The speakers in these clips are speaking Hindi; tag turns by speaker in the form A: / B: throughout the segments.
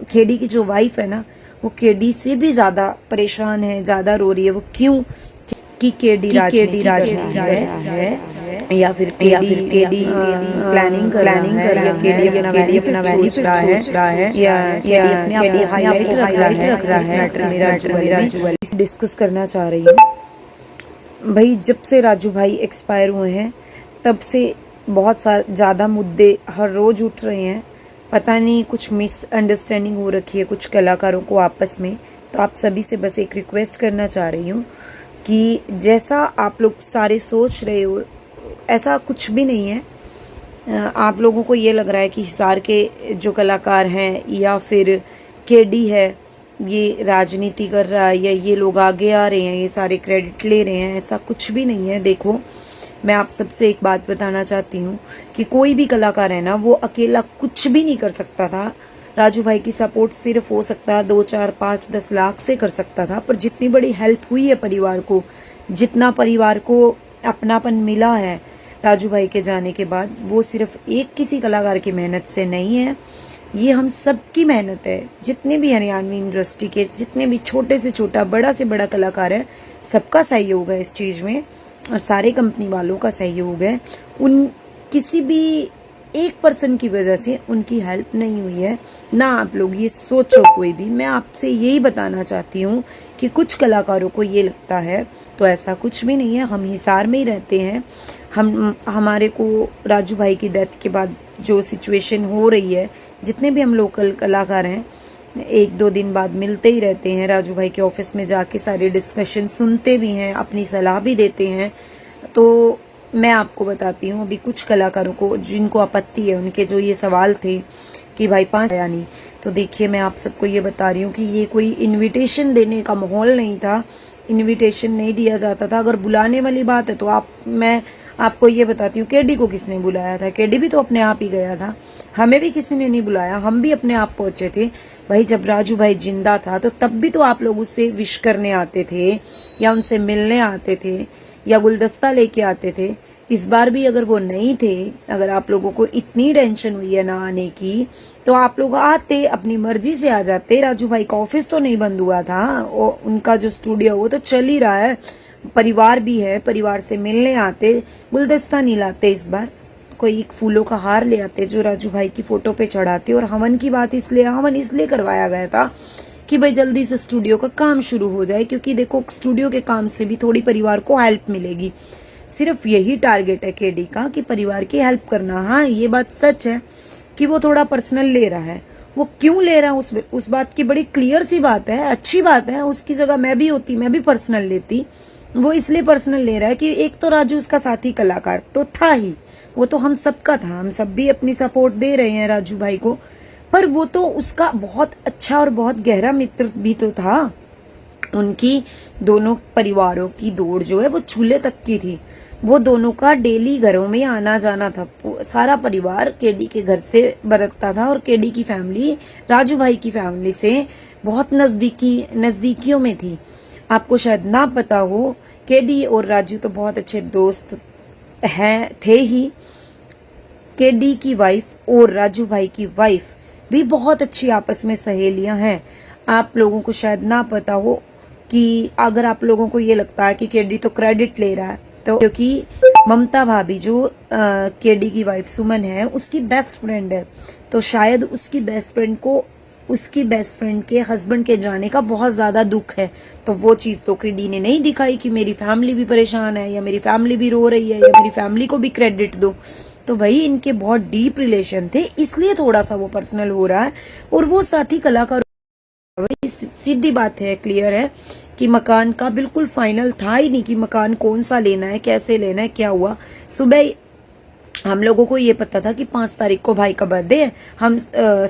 A: केडी की जो वाइफ है ना, वो केडी से भी ज्यादा परेशान है, ज्यादा रो रही है। वो क्यों? कि केडी राजनीति है या फिर केडी प्लानिंग कर रहा है, या केडी अपना बेनिफिट सोच रहा है, या केडी अपने हाईलाइट रख रहा है। डिस्कस करना चाह रही हूँ भाई। जब से राजू भाई एक्सपायर हुए हैं तब से बहुत ज़्यादा मुद्दे हर रोज उठ रहे हैं। पता नहीं कुछ मिसअंडरस्टैंडिंग हो रखी है कुछ कलाकारों को आपस में। तो आप सभी से बस एक रिक्वेस्ट करना चाह रही हूँ कि जैसा आप लोग सारे सोच रहे हो ऐसा कुछ भी नहीं है। आप लोगों को ये लग रहा है कि हिसार के जो कलाकार हैं या फिर केडी है ये राजनीति कर रहा है या ये लोग आगे आ रहे हैं, ये सारे क्रेडिट ले रहे हैं, ऐसा कुछ भी नहीं है। देखो, मैं आप सबसे एक बात बताना चाहती हूँ कि कोई भी कलाकार है ना, वो अकेला कुछ भी नहीं कर सकता था। राजू भाई की सपोर्ट सिर्फ हो सकता है 2, 4, 5, 10 लाख से कर सकता था, पर जितनी बड़ी हेल्प हुई है परिवार को, जितना परिवार को अपनापन मिला है राजू भाई के जाने के बाद, वो सिर्फ एक किसी कलाकार की मेहनत से नहीं है, ये हम सबकी मेहनत है। जितने भी हरियाणवी इंडस्ट्री के जितने भी छोटे से छोटा बड़ा से बड़ा कलाकार है, सबका सहयोग है इस चीज में, और सारे कंपनी वालों का सहयोग है। उन किसी भी एक पर्सन की वजह से उनकी हेल्प नहीं हुई है ना। आप लोग ये सोचो कोई भी। मैं आपसे यही बताना चाहती हूँ कि कुछ कलाकारों को ये लगता है, तो ऐसा कुछ भी नहीं है। हम हिसार में ही रहते हैं। हमारे को राजू भाई की डेथ के बाद जो सिचुएशन हो रही है, जितने भी हम लोकल कलाकार हैं 1-2 दिन बाद मिलते ही रहते हैं, राजू भाई के ऑफिस में जाके सारे डिस्कशन सुनते भी हैं, अपनी सलाह भी देते हैं। तो मैं आपको बताती हूँ, अभी कुछ कलाकारों को जिनको आपत्ति है, उनके जो ये सवाल थे कि भाई 5 आया नहीं, तो देखिए मैं आप सबको ये बता रही हूँ कि ये कोई इनविटेशन देने का माहौल नहीं था। इनविटेशन नहीं दिया जाता था। अगर बुलाने वाली बात है तो मैं आपको ये बताती हूँ, केडी को किसने बुलाया था? केडी भी तो अपने आप ही गया था। हमें भी किसी ने नहीं बुलाया, हम भी अपने आप पहुंचे थे। भाई जब राजू भाई जिंदा था तो तब भी तो आप लोग उससे विश करने आते थे या उनसे मिलने आते थे या गुलदस्ता लेके आते थे। इस बार भी अगर वो नहीं थे, अगर आप लोगों को इतनी टेंशन हुई है ना आने की, तो आप लोग आते, अपनी मर्जी से आ जाते। राजू भाई का ऑफिस तो नहीं बंद हुआ था, उनका जो स्टूडियो वो तो चल ही रहा है, परिवार भी है, परिवार से मिलने आते। गुलदस्ता नहीं लाते इस बार, कोई एक फूलों का हार ले आते जो राजू भाई की फोटो पे चढ़ाते। और हवन की बात हवन इसलिए करवाया गया था कि भाई जल्दी से स्टूडियो का काम शुरू हो जाए, क्योंकि देखो स्टूडियो के काम से भी थोड़ी परिवार को हेल्प मिलेगी। सिर्फ यही टारगेट है केडी का कि परिवार की हेल्प करना। हाँ, ये बात सच है कि वो थोड़ा पर्सनल ले रहा है। वो क्यों ले रहा है उस बात की बड़ी क्लियर सी बात है, अच्छी बात है। उसकी जगह मैं भी होती, मैं भी पर्सनल लेती। वो इसलिए पर्सनल ले रहा है कि एक तो राजू उसका साथी कलाकार तो था ही, वो तो हम सबका था, हम सब भी अपनी सपोर्ट दे रहे हैं राजू भाई को, पर वो तो उसका बहुत अच्छा और बहुत गहरा मित्र भी तो था। उनकी दोनों परिवारों की दौड़ जो है वो चूल्हे तक की थी। वो दोनों का डेली घरों में आना जाना था। सारा परिवार केडी के घर से बरतता था और केडी की फैमिली राजू भाई की फैमिली से बहुत नजदीकियों में थी। आपको शायद ना पता हो, केडी और राजू तो बहुत अच्छे दोस्त थे ही। केडी की वाइफ और राजू भाई की वाइफ भी बहुत अच्छी आपस में सहेलियां हैं। आप लोगों को शायद ना पता हो कि अगर आप लोगों को ये लगता है कि केडी तो क्रेडिट ले रहा है, तो क्योंकि ममता भाभी जो केडी की वाइफ सुमन है उसकी बेस्ट फ्रेंड है, तो शायद उसकी बेस्ट फ्रेंड को उसकी बेस्ट फ्रेंड के हस्बैंड के जाने का बहुत ज्यादा दुख है। तो वो चीज तो केडी ने नहीं दिखाई कि मेरी फैमिली भी परेशान है या मेरी फैमिली भी रो रही है या मेरी फैमिली को भी क्रेडिट दो। तो भाई इनके बहुत डीप रिलेशन थे, इसलिए थोड़ा सा वो पर्सनल हो रहा है। और वो साथी कलाकार, सीधी बात है, क्लियर है कि मकान का बिल्कुल फाइनल था ही नहीं कि मकान कौन सा लेना है, कैसे लेना है, क्या हुआ। सुबह हम लोगों को ये पता था कि 5 तारीख को भाई का बर्थडे है। हम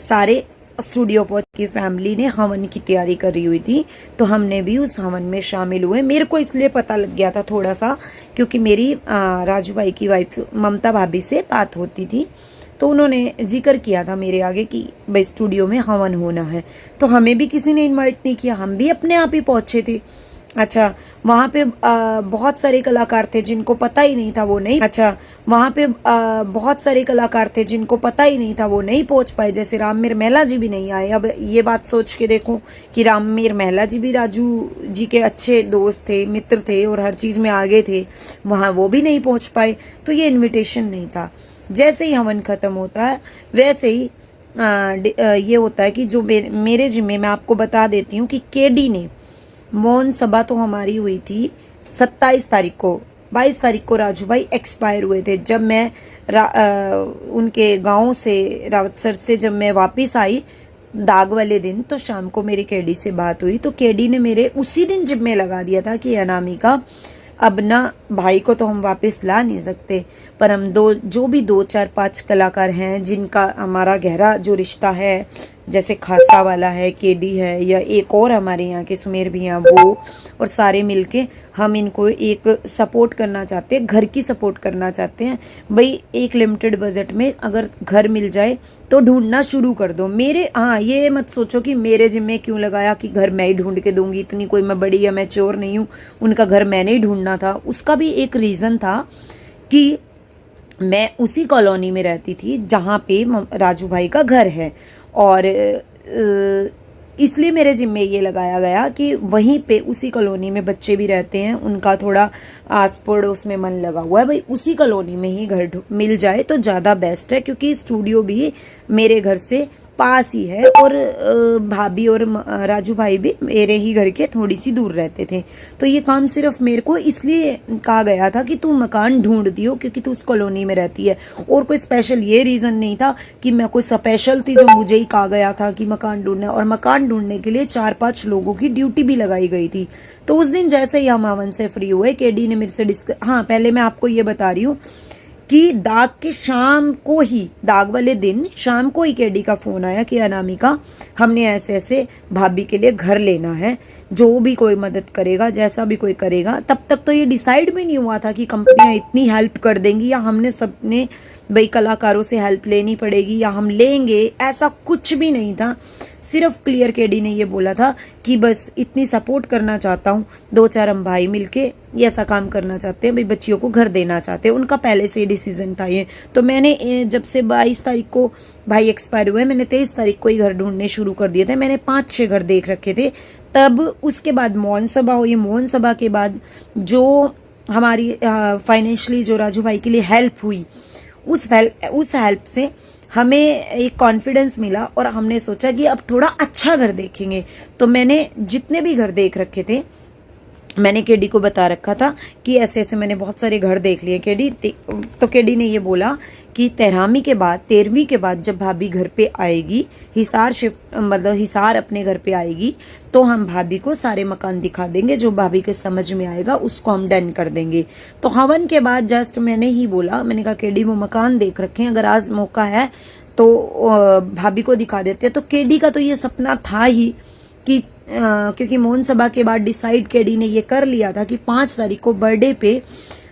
A: सारे स्टूडियो पहुंच के फैमिली ने हवन की तैयारी करी हुई थी, तो हमने भी उस हवन में शामिल हुए। मेरे को इसलिए पता लग गया था थोड़ा सा, क्योंकि मेरी राजू भाई की वाइफ ममता भाभी से बात होती थी, तो उन्होंने जिक्र किया था मेरे आगे कि भाई स्टूडियो में हवन होना है। तो हमें भी किसी ने इनवाइट नहीं किया, हम भी अपने आप ही पहुंचे थे। अच्छा, वहाँ पे बहुत सारे कलाकार थे जिनको पता ही नहीं था वो नहीं। अच्छा, वहाँ पे बहुत सारे कलाकार थे जिनको पता ही नहीं था वो नहीं पहुंच पाए, जैसे रामवीर महिला जी भी नहीं आए। अब ये बात सोच के देखो कि रामवीर महिला जी भी राजू जी के अच्छे दोस्त थे, मित्र थे और हर चीज में आगे थे, वहां वो भी नहीं पहुंच पाए, तो ये इन्विटेशन नहीं था। जैसे ही हवन खत्म होता है वैसे ही ये होता है कि जो मेरे जिम्मे, मैं आपको बता देती हूँ कि केडी ने, मौन सभा तो हमारी हुई थी 27 तारीख को, 22 तारीख को राजू भाई एक्सपायर हुए थे। जब मैं उनके गांव से, रावतसर से जब मैं वापस आई दाग वाले दिन, तो शाम को मेरी केडी से बात हुई, तो केडी ने मेरे उसी दिन जिम्मे लगा दिया था कि अनामिका, अब ना भाई को तो हम वापस ला नहीं सकते, पर हम जो भी 2 4 5 कलाकार हैं जिनका हमारा गहरा जो रिश्ता है, जैसे खासा वाला है, केडी है, या एक और हमारे यहाँ के सुमेर भैया, वो और सारे मिलके हम इनको एक सपोर्ट करना चाहते हैं, घर की सपोर्ट करना चाहते हैं। भाई एक लिमिटेड बजट में अगर घर मिल जाए तो ढूंढना शुरू कर दो। मेरे, हाँ, ये मत सोचो कि मेरे जिम्मे क्यों लगाया कि घर मैं ही ढूंढ के दूंगी, इतनी कोई मैं बड़ी या मैं चोर नहीं हूँ, उनका घर मैंने ही ढूंढना था। उसका भी एक रीजन था कि मैं उसी कॉलोनी में रहती थी जहाँ पे राजू भाई का घर है, और इसलिए मेरे जिम्मे ये लगाया गया कि वहीं पे उसी कॉलोनी में बच्चे भी रहते हैं, उनका थोड़ा आस पड़ोस में मन लगा हुआ है, भाई उसी कॉलोनी में ही घर मिल जाए तो ज़्यादा बेस्ट है, क्योंकि स्टूडियो भी मेरे घर से पास ही है, और भाभी और राजू भाई भी मेरे ही घर के थोड़ी सी दूर रहते थे। तो ये काम सिर्फ मेरे को इसलिए कहा गया था कि तू मकान ढूंढ दियो क्योंकि तू उस कॉलोनी में रहती है, और कोई स्पेशल ये रीजन नहीं था कि मैं कोई स्पेशल थी जो मुझे ही कहा गया था कि मकान ढूंढना। और मकान ढूंढने के लिए 4 5 लोगों की ड्यूटी भी लगाई गई थी। तो उस दिन जैसे ही हम हवन से फ्री हुए, केडी ने मेरे से हाँ, पहले मैं आपको ये बता रही हूँ कि दाग के शाम को ही, दाग वाले दिन शाम को ही केडी का फोन आया कि अनामिका, हमने ऐसे ऐसे भाभी के लिए घर लेना है, जो भी कोई मदद करेगा, जैसा भी कोई करेगा। तब तक तो ये डिसाइड भी नहीं हुआ था कि कंपनियां इतनी हेल्प कर देंगी या हमने सबने भाई कलाकारों से हेल्प लेनी पड़ेगी या हम लेंगे, ऐसा कुछ भी नहीं था। सिर्फ क्लियर केडी ने ये बोला था कि बस इतनी सपोर्ट करना चाहता हूँ, 2 4 हम भाई मिलके ये ऐसा काम करना चाहते हैं, भाई बच्चियों को घर देना चाहते हैं। उनका पहले से डिसीजन था ये। तो मैंने जब से 22 तारीख को भाई एक्सपायर हुए, मैंने 23 तारीख को ही घर ढूंढने शुरू कर दिए थे। मैंने 5 6 घर देख रखे थे। तब उसके बाद मौन सभा हुई, मौन सभा के बाद जो हमारी फाइनेंशियली जो राजू भाई के लिए हेल्प हुई, उस हेल्प से हमें एक कॉन्फिडेंस मिला और हमने सोचा कि अब थोड़ा अच्छा घर देखेंगे। तो मैंने जितने भी घर देख रखे थे, मैंने केडी को बता रखा था कि ऐसे ऐसे मैंने बहुत सारे घर देख लिए केडी। तो केडी ने ये बोला कि 13वीं के बाद, 13वीं के बाद जब भाभी घर पे आएगी, हिसार शिफ्ट मतलब हिसार अपने घर पे आएगी, तो हम भाभी को सारे मकान दिखा देंगे, जो भाभी के समझ में आएगा उसको हम डन कर देंगे। तो हवन के बाद जस्ट मैंने ही बोला, मैंने कहा केडी वो मकान देख रखे हैं, अगर आज मौका है तो भाभी को दिखा देते हैं। तो केडी का तो ये सपना था ही कि क्योंकि मौन सभा के बाद डिसाइड केडी ने ये कर लिया था कि 5 तारीख को बर्थडे पे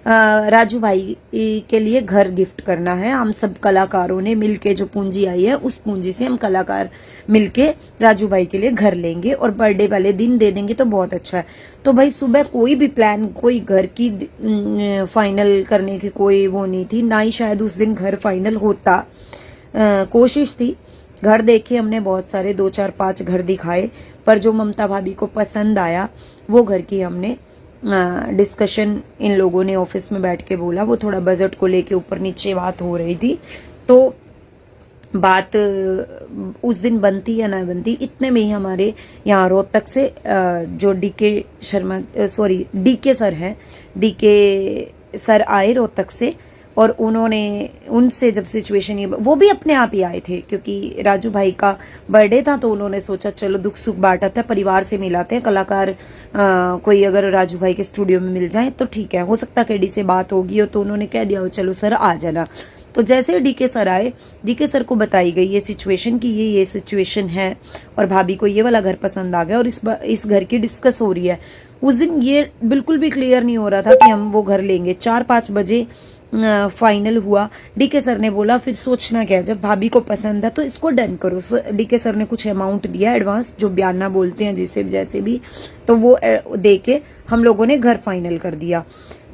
A: राजू भाई के लिए घर गिफ्ट करना है। हम सब कलाकारों ने मिलके, जो पूंजी आई है उस पूंजी से हम कलाकार मिलके राजू भाई के लिए घर लेंगे और बर्थडे वाले दिन दे देंगे, तो बहुत अच्छा है। तो भाई सुबह कोई भी प्लान, कोई घर की फाइनल करने की कोई वो नहीं थी, ना ही शायद उस दिन घर फाइनल होता। कोशिश थी, घर देखे हमने बहुत सारे, 2 4 5 घर दिखाए, पर जो ममता भाभी को पसंद आया वो घर की हमने डिस्कशन इन लोगों ने ऑफिस में बैठ के बोला। वो थोड़ा बजट को लेके ऊपर नीचे बात हो रही थी, तो बात उस दिन बनती या ना बनती, इतने में ही हमारे यहाँ रोहतक से जो डीके सर हैं, डीके सर आए रोहतक से, और उन्होंने उनसे जब सिचुएशन ये, वो भी अपने आप ही आए थे क्योंकि राजू भाई का बर्थडे था, तो उन्होंने सोचा चलो दुख सुख बांटाते हैं, परिवार से मिलाते हैं, कलाकार कोई अगर राजू भाई के स्टूडियो में मिल जाए तो ठीक है, हो सकता केडी से बात होगी। तो उन्होंने कह दिया चलो सर आ जाना। तो जैसे डीके सर आए, डीके सर को बताई गई ये सिचुएशन कि ये सिचुएशन है और भाभी को ये वाला घर पसंद आ गया और इस घर की डिस्कस हो रही है। उस दिन ये बिल्कुल भी क्लियर नहीं हो रहा था कि हम वो घर लेंगे। 4 5 बजे फाइनल हुआ, डीके सर ने बोला फिर सोचना क्या, जब भाभी को पसंद है तो इसको डन करो। डीके सर ने कुछ अमाउंट दिया एडवांस, जो बयाना बोलते हैं जिसे जैसे भी, तो वो दे के हम लोगों ने घर फाइनल कर दिया।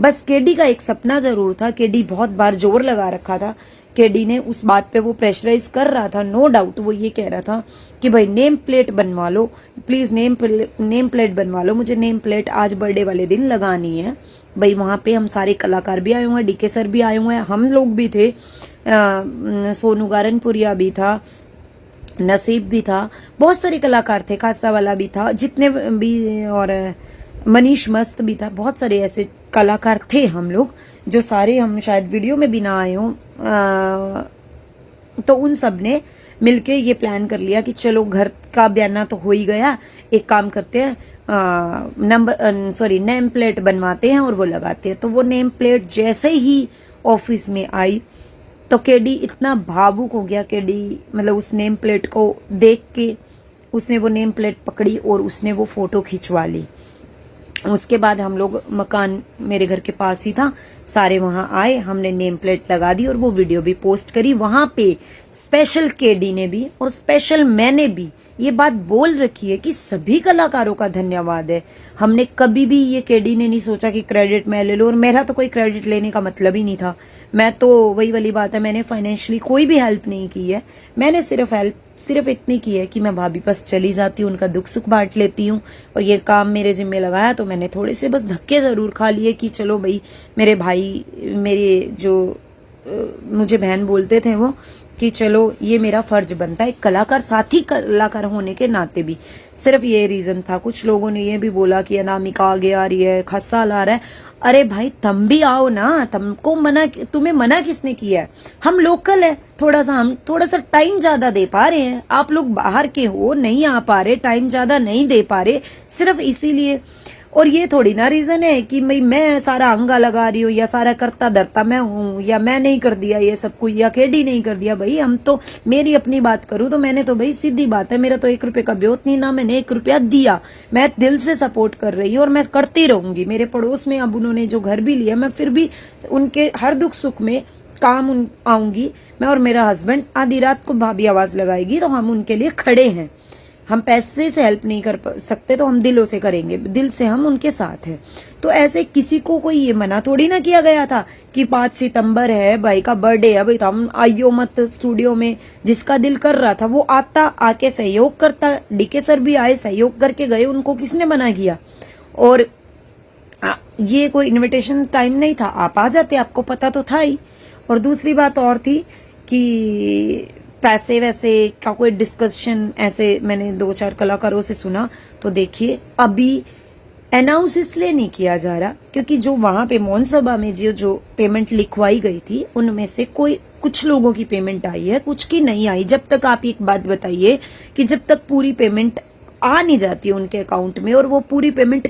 A: बस केडी का एक सपना जरूर था, केडी बहुत बार जोर लगा रखा था, केडी ने उस बात पे वो प्रेशराइज कर रहा था, नो डाउट वो ये कह रहा था कि भाई नेम प्लेट बनवा लो प्लीज, नेम प्लेट बनवा लो, मुझे नेम प्लेट आज बर्थडे वाले दिन लगानी है। भाई वहाँ पे हम सारे कलाकार भी आए हुए हैं, डीके सर भी आए हुए हैं, हम लोग भी थे, सोनू गारनपुरिया भी था, नसीब भी था, बहुत सारे कलाकार थे, खासा वाला भी था, जितने भी, और मनीष मस्त भी था, बहुत सारे ऐसे कलाकार थे हम लोग, जो सारे हम शायद वीडियो में भी ना आए हों। तो उन सब ने मिलके ये प्लान कर लिया कि चलो घर का बयाना तो हो ही गया, एक काम करते हैं, नेम प्लेट बनवाते हैं और वो लगाते हैं। तो वो नेम प्लेट जैसे ही ऑफिस में आई तो केडी इतना भावुक हो गया, केडी मतलब उस नेम प्लेट को देख के उसने वो नेम प्लेट पकड़ी और उसने वो फोटो खिंचवा ली। उसके बाद हम लोग, मकान मेरे घर के पास ही था, सारे वहां आए, हमने नेम प्लेट लगा दी और वो वीडियो भी पोस्ट करी। वहां पे स्पेशल केडी ने भी और स्पेशल मैंने भी ये बात बोल रखी है कि सभी कलाकारों का धन्यवाद है। हमने कभी भी ये केडी ने नहीं सोचा कि क्रेडिट मैं ले लूं, और मेरा तो कोई क्रेडिट लेने का मतलब ही नहीं था। मैं तो वही वाली बात है, मैंने फाइनेंशियली कोई भी हेल्प नहीं की है, मैंने सिर्फ इतनी की है कि मैं भाभी पास चली जाती हूँ, उनका दुख सुख बांट लेती हूँ, और ये काम मेरे जिम्मे लगाया तो मैंने थोड़े से बस धक्के जरूर खा लिए कि चलो भाई, मेरे भाई, मेरे जो मुझे बहन बोलते थे वो, कि चलो ये मेरा फर्ज बनता है एक कलाकार, साथी कलाकार होने के नाते भी, सिर्फ ये रीजन था। कुछ लोगों ने ये भी बोला कि अनामिका आगे आ रही है, खस्सा ला रहा है, अरे भाई तुम भी आओ ना, तुम्हें मना किसने किया है? हम लोकल है, हम थोड़ा सा टाइम ज्यादा दे पा रहे हैं, आप लोग बाहर के हो, नहीं आ पा रहे, टाइम ज्यादा नहीं दे पा रहे, सिर्फ इसीलिए। और ये थोड़ी ना रीजन है कि मैं सारा अंगा लगा रही हूँ या सारा करता धरता मैं हूँ, या मैं नहीं कर दिया ये सब कुछ, या केडी नहीं कर दिया। भाई हम तो, मेरी अपनी बात करूँ तो मैंने तो भाई सीधी बात है, मेरा तो 1 रुपए का ब्योत नहीं, ना मैंने 1 रुपया दिया, मैं दिल से सपोर्ट कर रही हूँ और मैं करती रहूंगी। मेरे पड़ोस में अब उन्होंने जो घर भी लिया, मैं फिर भी उनके हर दुख सुख में काम आऊंगी मैं, और मेरा हस्बैंड आधी रात को भाभी आवाज लगाएगी तो हम उनके लिए खड़े हैं। हम पैसे से हेल्प नहीं कर सकते तो हम दिलों से करेंगे, दिल से हम उनके साथ हैं। तो ऐसे किसी को कोई ये मना थोड़ी ना किया गया था कि 5 सितंबर है, भाई का बर्थडे है, भाई तो हम आइयो मत स्टूडियो में। जिसका दिल कर रहा था वो आता, आके सहयोग करता, डीके सर भी आए, सहयोग करके गए, उनको किसने मना किया? और ये कोई इनविटेशन टाइम नहीं था, आप आ जाते, आपको पता तो था ही। और दूसरी बात और थी कि पैसे वैसे का कोई डिस्कशन ऐसे मैंने 2-4 कलाकारों से सुना, तो देखिए अभी अनाउंस इसलिए नहीं किया जा रहा क्योंकि जो वहां पे मौन सभा में जो पेमेंट लिखवाई गई थी, उनमें से कुछ लोगों की पेमेंट आई है, कुछ की नहीं आई। जब तक आप एक बात बताइए कि जब तक पूरी पेमेंट आ नहीं जाती है उनके अकाउंट में, और वो पूरी पेमेंट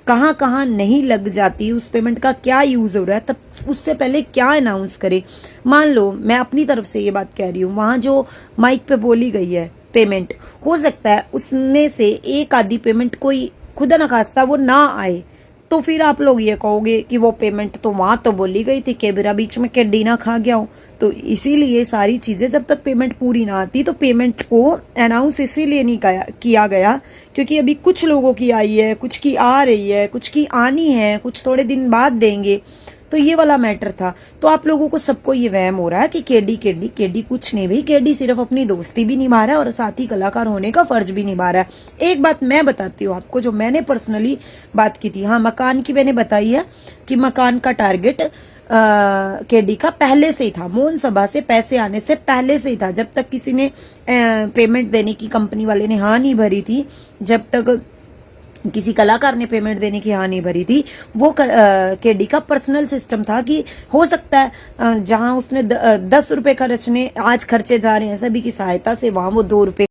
A: कहाँ नहीं लग जाती, उस पेमेंट का क्या यूज हो रहा है, तब उससे पहले क्या अनाउंस करे। मान लो मैं अपनी तरफ से ये बात कह रही हूँ, वहां जो माइक पे बोली गई है पेमेंट, हो सकता है उसमें से एक आधी पेमेंट कोई खुदा न खास्ता वो ना आए, तो फिर आप लोग ये कहोगे कि वो पेमेंट तो वहां तो बोली गई थी, केबिरा बीच में केडी ना खा गया हो। तो इसीलिए सारी चीजें जब तक पेमेंट पूरी ना आती, तो पेमेंट को अनाउंस इसीलिए नहीं किया गया क्योंकि अभी कुछ लोगों की आई है, कुछ की आ रही है, कुछ की आनी है, कुछ थोड़े दिन बाद देंगे। तो ये वाला मैटर था। तो आप लोगों को सबको ये वहम हो रहा है कि केडी कुछ नहीं भाई, केडी सिर्फ अपनी दोस्ती भी निभा रहा है और साथ ही कलाकार होने का फर्ज भी निभा रहा है। एक बात मैं बताती हूँ आपको, जो मैंने पर्सनली बात की थी, हाँ मकान की मैंने बताई है कि मकान का टारगेट केडी का पहले से ही था, मौन सभा से पैसे आने से पहले से ही था। जब तक किसी ने पेमेंट देने की, कंपनी वाले ने हाँ नहीं भरी थी, जब तक किसी कलाकार ने पेमेंट देने की हाँ नहीं भरी थी, वो केडी का पर्सनल सिस्टम था कि हो सकता है जहां उसने 10 रुपए खर्चने आज खर्चे जा रहे हैं सभी की सहायता से, वहां वो 2 रुपए